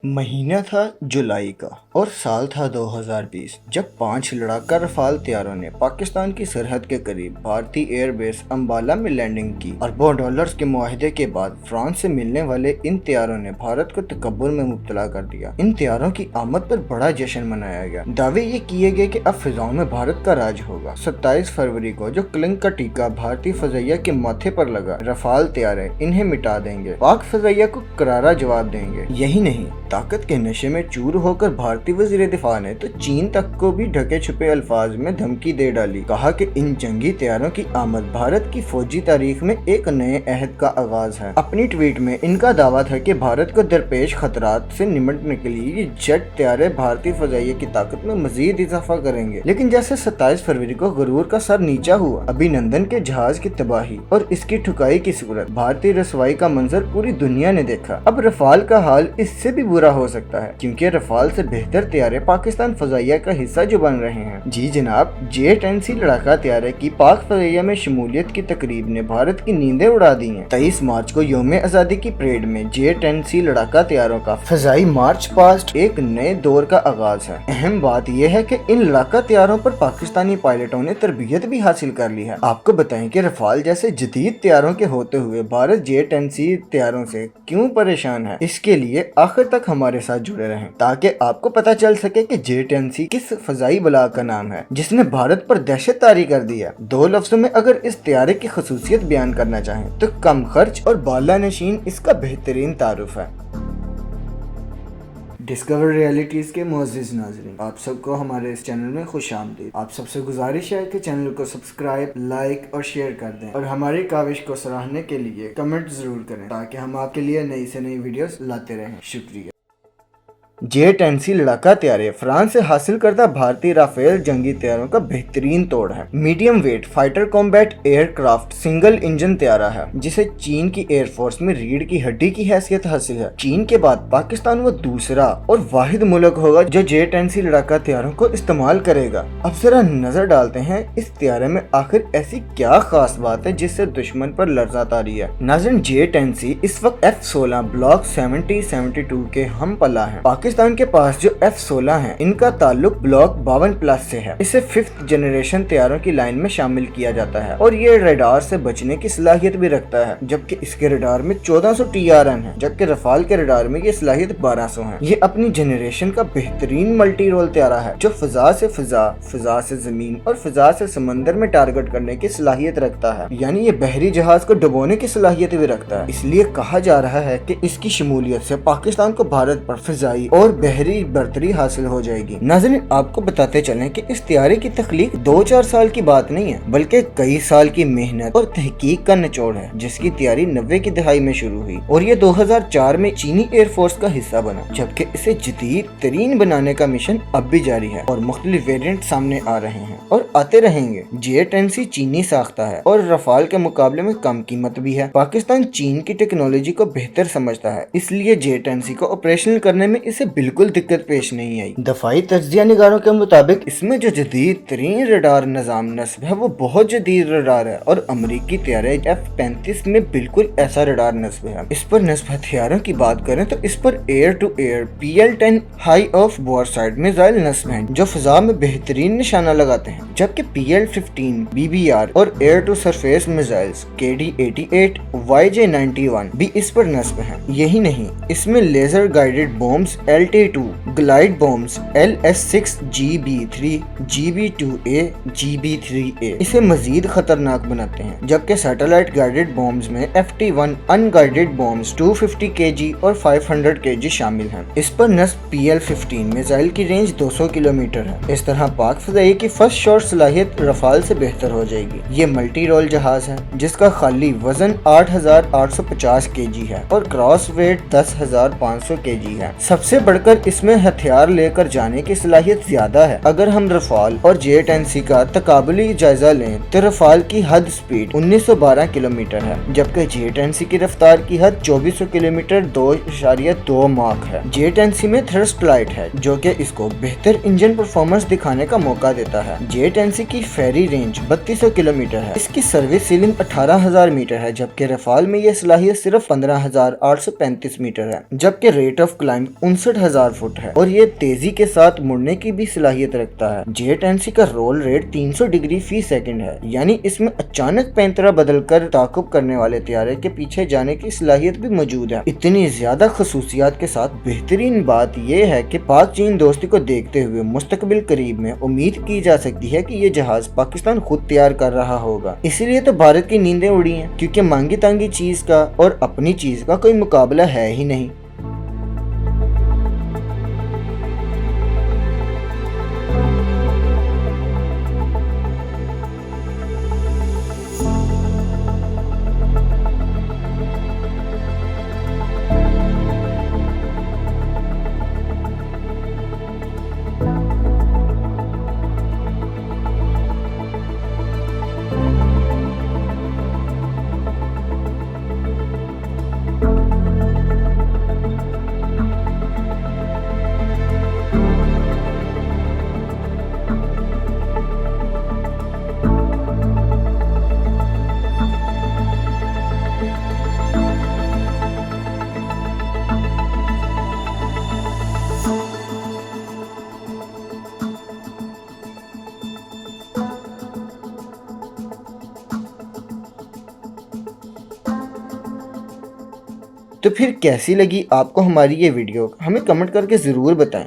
महीना था जुलाई का और साल था 2020 जब 5 लड़ाका रफाल तैयारों ने पाकिस्तान की सरहद के करीब भारतीय एयरबेस अंबाला में लैंडिंग की। अरबों डॉलर्स के मुआहदे के बाद फ्रांस से मिलने वाले इन तैयारों ने भारत को तकब्बुर में मुब्तला कर दिया। इन तैयारों की आमद पर बड़ा जश्न मनाया गया। दावे ये किए गए कि अब फिजाओं में भारत का राज होगा। 27 फरवरी को जो कलंक का टीका भारतीय फजाइया के माथे पर लगा, रफाल तैयारे इन्हें मिटा देंगे, पाक फजाइया को करारा जवाब देंगे। यही नहीं, ताकत के नशे में चूर होकर भारतीय वजीर दिफा ने तो चीन तक को भी ढके छुपे अल्फाज में धमकी दे डाली। कहा कि इन जंगी तैयारों की आमद भारत की फौजी तारीख में एक नए अहद का आगाज है। अपनी ट्वीट में इनका दावा था कि भारत को दरपेश खतरात से निपटने के लिए ये जेट तैयारे भारतीय फजाइया की ताकत में मजीद इजाफा करेंगे। लेकिन जैसे 27 फरवरी को गरूर का सर नीचा हुआ, अभिनंदन के जहाज की तबाही और इसकी ठुकाई की सूरत, भारतीय रसवाई का मंजर पूरी दुनिया ने देखा। अब रफाल का हाल इससे भी बुरा हो सकता है, क्योंकि रफाल से बेहतर तैयारे पाकिस्तान फजाइया का हिस्सा जो बन रहे हैं। जी जनाब, J-10C लड़ाका तैयारे की पाक फजाइया में शमूलियत की तकरीब ने भारत की नींदें उड़ा दी हैं। 23 मार्च को यौम आजादी की परेड में J-10C लड़ाका तैयारों का फजाई मार्च पास्ट एक नए दौर का आगाज है। अहम बात यह है कि इन लड़ाका तैयारों पर पाकिस्तानी पायलटों ने तरबियत भी हासिल कर ली है। आपको बताएं कि रफाल जैसे जदीद तैयारों के होते हुए भारत J-10C तैयारों से क्यों परेशान है। इसके लिए आखिर तक हमारे साथ जुड़े रहें ताकि आपको पता चल सके कि J-10C किस फजाई बला का नाम है जिसने भारत पर दहशत तारी कर दी है। 2 लफ्जों में अगर इस तैयारे की खसूसियत बयान करना चाहें तो कम खर्च और बाला नशीन इसका बेहतरीन तारुफ है। डिस्कवर रियलिटीज के मुअज़्ज़िज़ नाज़रीन, आप सबको हमारे इस चैनल में खुश आमदीद। आप सबसे गुजारिश है कि चैनल को सब्सक्राइब, लाइक और शेयर कर दें और हमारी काविश को सराहने के लिए कमेंट जरूर करें ताकि हम आपके लिए नई से नई वीडियोस लाते रहें। शुक्रिया। J-10C लड़ाका तैयारे फ्रांस से हासिल करता भारतीय राफेल जंगी तैयारों का बेहतरीन तोड़ है। Medium weight fighter combat aircraft single engine तैयारा है जिसे चीन की एयरफोर्स में रीढ़ की हड्डी की हैसियत हासिल है। चीन के बाद पाकिस्तान वो दूसरा और वाहिद मुल्क होगा जो J-10C लड़ाका तैयारों को इस्तेमाल करेगा। अब जरा नजर डालते हैं इस तैयारे में आखिर ऐसी क्या खास बात है जिससे दुश्मन पर लर्जा तारी है। नाज़रीन, J-10C इस वक्त F-16 ब्लॉक 70-72 के हम पला है। पाकिस्तान के पास जो F-16 है इनका ताल्लुक ब्लॉक 52+ से है। इसे 5th जनरेशन तैयारों की लाइन में शामिल किया जाता है और ये रडार से बचने की सलाहियत भी रखता है, जबकि इसके रडार में 1400 TRN है, जबकि रफाल के रडार में ये सलाहियत 1200 है। ये अपनी जनरेशन का बेहतरीन मल्टी रोल तैयारा है जो फिजा से फिजा, फिजा से जमीन और फिजा से समंदर में टारगेट करने की सलाहियत रखता है। यानी ये बहरी जहाज को डुबोने की सलाहियत भी रखता है। इसलिए कहा जा रहा है कि इसकी शमूलियत से पाकिस्तान को भारत पर फिजाई और बहरी बर्तरी हासिल हो जाएगी। नाज़रीन, आपको बताते चलें कि इस तैयारे की तख्लीक 2-4 साल की बात नहीं है, बल्कि कई साल की मेहनत और तहकीक का निचोड़ है, जिसकी तैयारी 90 की दहाई में शुरू हुई और ये 2004 में चीनी एयरफोर्स का हिस्सा बना, जबकि इसे जदीद तरीन बनाने का मिशन अब भी जारी है और मुख्तलिफ वेरिएंट सामने आ रहे हैं और आते रहेंगे। J-10C चीनी साख्ता है और रफाल के मुकाबले में कम कीमत भी है। पाकिस्तान चीन की टेक्नोलॉजी को बेहतर समझता है, इसलिए J-10C को ऑपरेशनल करने में इसे बिल्कुल दिक्कत पेश नहीं आई। दफाई तज्जिया निगारों के मुताबिक इसमें जो जदीद तरीन रडार निजाम नस्ब है वो बहुत जदीद रडार है और अमरीकी तैयारे F-35 में बिल्कुल ऐसा रडार नस्ब है। इस पर नस्ब हथियारों की बात करें तो इस पर air to air PL-10 high off boresight missile नस्ब है जो फिजा में बेहतरीन निशाना लगाते हैं, जबकि PL-15 BBR और air to surface missiles KD-88 YJ-91 भी इस पर नस्ब है। यही नहीं, इसमें laser guided bombs LT-2, glide bombs LS-6 GB-3, GB-2A, GB-3A इसे मजीद खतरनाक बनाते हैं, जबकि सैटेलाइट गाइडेड बॉम्ब्स में FT-1 अनगाइडेड बॉम्ब्स 250 kg और 500 kg शामिल हैं। इस पर नस्ब PL-15 मिसाइल की रेंज 200 किलोमीटर है। इस तरह पाक फजाई की फर्स्ट शॉट सलाहियत रफाल से बेहतर हो जाएगी। ये मल्टी रोल जहाज है जिसका खाली वजन 8850 kg है और क्रॉस वेट 10,500 kg है। सबसे बढ़कर इसमें हथियार लेकर जाने की सलाहियत ज्यादा है। अगर हम रफाल और J-10C का तकाबुली जायजा लें तो रफाल की हद स्पीड 1912 किलोमीटर है, जबकि J-10C की रफ्तार की हद 2400 किलोमीटर 2.2 माक है। J-10C में थ्रस्ट लाइट है जो कि इसको बेहतर इंजन परफॉर्मेंस दिखाने का मौका देता है। J-10C की फेरी रेंज 3200 किलोमीटर है। इसकी सर्विस सीलिंग 18,000 मीटर है, जबकि रफाल में यह सलाहियत सिर्फ 15,835 मीटर है, जबकि रेट ऑफ क्लाइंब 59,000 फुट है और ये तेजी के साथ मुड़ने की भी सलाहियत रखता है। J-10C का रोल रेट 300 डिग्री फी सेकंड है, यानी इसमें अचानक पैंतरा बदलकर ताकुब करने वाले तैयारे के पीछे जाने की सलाहियत भी मौजूद है। इतनी ज्यादा खसूसियात के साथ बेहतरीन बात यह है कि पाक चीन दोस्ती को देखते हुए मुस्तकबिल करीब में उम्मीद की जा सकती है कि ये जहाज पाकिस्तान खुद तैयार कर रहा होगा। इसीलिए तो भारत की नींदें उड़ी हैं, क्योंकि मांगी तांगी चीज का और अपनी चीज का कोई मुकाबला है ही नहीं। तो फिर कैसी लगी आपको हमारी ये वीडियो, हमें कमेंट करके ज़रूर बताएं।